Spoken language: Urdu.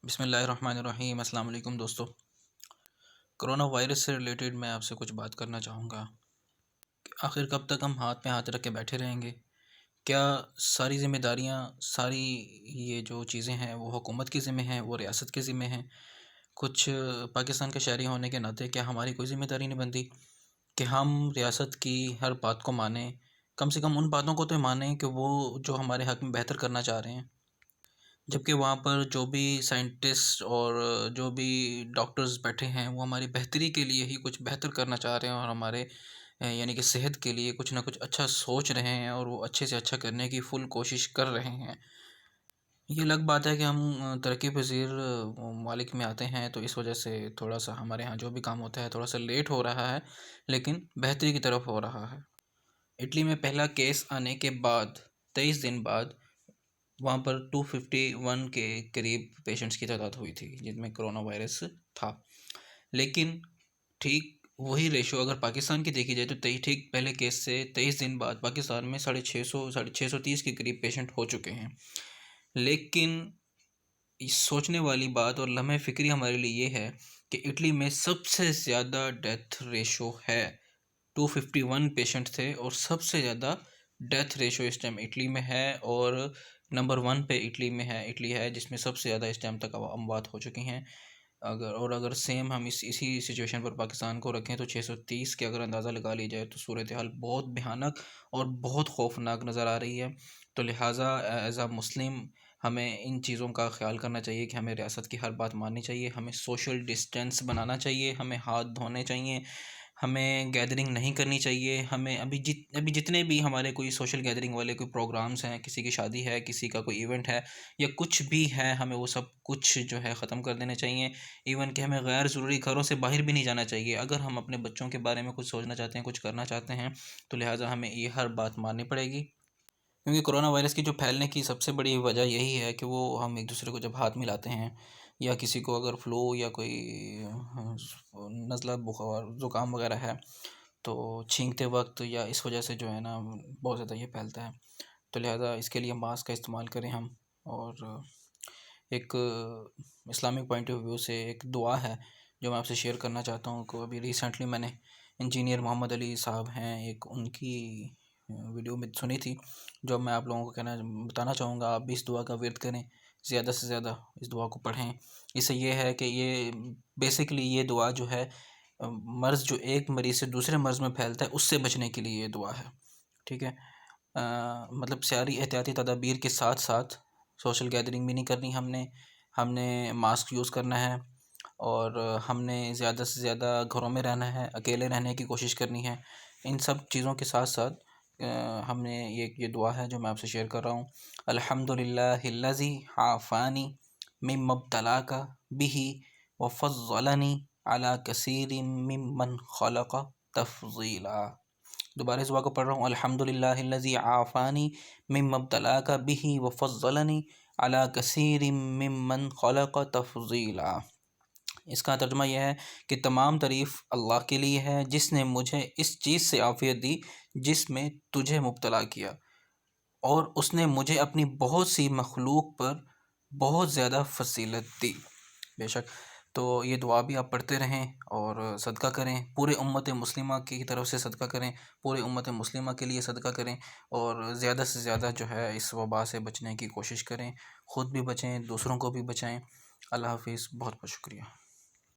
بسم اللہ الرحمن الرحیم۔ السلام علیکم دوستو۔ کرونا وائرس سے ریلیٹڈ میں آپ سے کچھ بات کرنا چاہوں گا کہ آخر کب تک ہم ہاتھ میں ہاتھ رکھ کے بیٹھے رہیں گے؟ کیا ساری ذمہ داریاں، ساری یہ جو چیزیں ہیں وہ حکومت کی ذمہ ہیں، وہ ریاست کے ذمہ ہیں؟ کچھ پاکستان کے شہری ہونے کے ناطے کیا ہماری کوئی ذمہ داری نہیں بنتی کہ ہم ریاست کی ہر بات کو مانیں؟ کم سے کم ان باتوں کو تو مانیں کہ وہ جو ہمارے حق میں بہتر کرنا چاہ رہے ہیں، جبکہ وہاں پر جو بھی سائنٹسٹ اور جو بھی ڈاکٹرز بیٹھے ہیں وہ ہماری بہتری کے لیے ہی کچھ بہتر کرنا چاہ رہے ہیں، اور ہمارے یعنی کہ صحت کے لیے کچھ نہ کچھ اچھا سوچ رہے ہیں، اور وہ اچھے سے اچھا کرنے کی فل کوشش کر رہے ہیں۔ یہ الگ بات ہے کہ ہم ترقی پذیر ممالک میں آتے ہیں تو اس وجہ سے تھوڑا سا ہمارے ہاں جو بھی کام ہوتا ہے تھوڑا سا لیٹ ہو رہا ہے، لیکن بہتری کی طرف ہو رہا ہے۔ اٹلی میں پہلا کیس آنے کے بعد 23 دن بعد وہاں پر 251 کے قریب پیشنٹس کی تعداد ہوئی تھی جن میں کرونا وائرس تھا، لیکن ٹھیک وہی ریشو اگر پاکستان کی دیکھی جائے تو ٹھیک پہلے کیس سے 23 دن بعد پاکستان میں 630 کے قریب پیشنٹ ہو چکے ہیں۔ لیکن سوچنے والی بات اور لمحہ فکری ہمارے لیے یہ ہے کہ اٹلی میں سب سے زیادہ ڈیتھ ریشو ہے، 251 پیشنٹ تھے اور سب سے زیادہ ڈیتھ ریشو اس ٹائم اٹلی میں ہے، اور نمبر 1 پہ اٹلی ہے جس میں سب سے زیادہ اس ٹائم تک اموات ہو چکی ہیں۔ اگر سیم ہم اسی سچویشن پر پاکستان کو رکھیں تو 630 کے اگر اندازہ لگا لی جائے تو صورتحال بہت بھیانک اور بہت خوفناک نظر آ رہی ہے۔ تو لہٰذا ایز اے مسلم ہمیں ان چیزوں کا خیال کرنا چاہیے کہ ہمیں ریاست کی ہر بات ماننی چاہیے، ہمیں سوشل ڈسٹینس بنانا چاہیے، ہمیں ہاتھ دھونے چاہیے، ہمیں گیدرنگ نہیں کرنی چاہیے۔ ہمیں ابھی جتنے بھی ہمارے کوئی سوشل گیدرنگ والے کوئی پروگرامز ہیں، کسی کی شادی ہے، کسی کا کوئی ایونٹ ہے یا کچھ بھی ہے، ہمیں وہ سب کچھ جو ہے ختم کر دینے چاہیے۔ ایون کہ ہمیں غیر ضروری گھروں سے باہر بھی نہیں جانا چاہیے۔ اگر ہم اپنے بچوں کے بارے میں کچھ سوچنا چاہتے ہیں، کچھ کرنا چاہتے ہیں تو لہٰذا ہمیں یہ ہر بات ماننی پڑے گی، کیونکہ کرونا وائرس کی جو پھیلنے کی سب سے بڑی وجہ یہی ہے کہ وہ ہم ایک دوسرے کو جب ہاتھ ملاتے ہیں، یا کسی کو اگر فلو یا کوئی نزلہ بخار زکام وغیرہ ہے تو چھینکتے وقت یا اس وجہ سے جو ہے نا بہت زیادہ یہ پھیلتا ہے۔ تو لہٰذا اس کے لیے ماسک کا استعمال کریں ہم، اور ایک اسلامک پوائنٹ آف ویو سے ایک دعا ہے جو میں آپ سے شیئر کرنا چاہتا ہوں کہ ابھی ریسنٹلی میں نے انجینئر محمد علی صاحب ہیں ایک، ان کی ویڈیو میں سنی تھی، جو میں آپ لوگوں کو بتانا چاہوں گا۔ آپ بھی اس دعا کا ورد کریں، زیادہ سے زیادہ اس دعا کو پڑھیں۔ اس سے یہ ہے کہ یہ بیسیکلی یہ دعا جو ہے مرض جو ایک مریض سے دوسرے مرض میں پھیلتا ہے اس سے بچنے کے لیے یہ دعا ہے، ٹھیک ہے؟ مطلب ساری احتیاطی تدابیر کے ساتھ ساتھ سوشل گیدرنگ بھی نہیں کرنی، ہم نے ماسک یوز کرنا ہے، اور ہم نے زیادہ سے زیادہ گھروں میں رہنا ہے، اکیلے رہنے کی کوشش کرنی ہے۔ ان سب چیزوں کے ساتھ ساتھ ہم نے یہ دعا ہے جو میں آپ سے شیئر کر رہا ہوں۔ الحمدللہ الذی عافانی مما ابتلاک بہ وفضلنی علی کثیر ممن خلق تفضیلا۔ دوبارہ اس دعا کو پڑھ رہا ہوں۔ الحمدللہ الذی عافانی مما ابتلاک بہ وفضلنی علی کثیر ممن خلق تفضیلا۔ اس کا ترجمہ یہ ہے کہ تمام تعریف اللہ کے لیے ہے جس نے مجھے اس چیز سے عافیت دی جس میں تجھے مبتلا کیا، اور اس نے مجھے اپنی بہت سی مخلوق پر بہت زیادہ فضیلت دی۔ بے شک، تو یہ دعا بھی آپ پڑھتے رہیں اور صدقہ کریں، پورے امت مسلمہ کی طرف سے صدقہ کریں، پورے امت مسلمہ کے لیے صدقہ کریں، اور زیادہ سے زیادہ جو ہے اس وبا سے بچنے کی کوشش کریں، خود بھی بچیں، دوسروں کو بھی بچائیں۔ اللہ حافظ، بہت بہت شکریہ۔